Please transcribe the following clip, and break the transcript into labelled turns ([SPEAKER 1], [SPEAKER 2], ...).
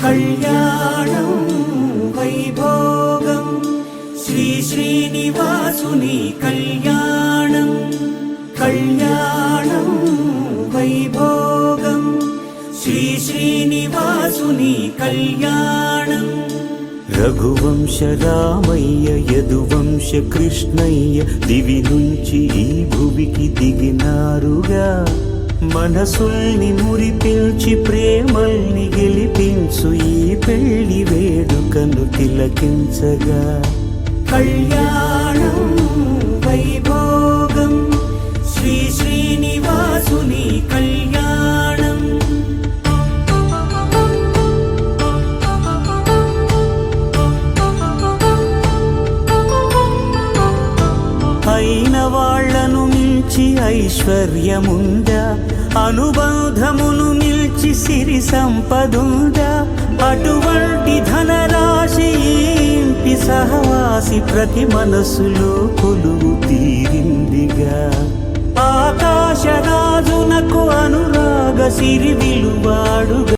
[SPEAKER 1] కళ్యాణం వైభోగం శ్రీ శ్రీనివాసుని కళ్యాణం. కళ్యాణం వైభోగం శ్రీ శ్రీనివాసుని కళ్యాణం. రఘువంశ రామయ్య యదువంశ కృష్ణయ్య దివి నుంచి ఈ భువికి దిగినారుగా. మనసుల్ని మురిపించి ప్రేమల్ని గెలిపించు ఈ పెళ్లి వేడుకను తిలకించగా. కళ్యాణం వైభోగం శ్రీ శ్రీనివాసుని కళ్యాణం. అయిన వాళ్లను మించి ఐశ్వర్యముందా, అనుబంధమును మిల్చి సిరి సంపదుందా. అటువంటి ధనరాశి ఇంటి సహవాసి ప్రతి మనసులో కొలువు తీరిందిగా. ఆకాశరాజునకు అనురాగ సిరి విలువాడుగా.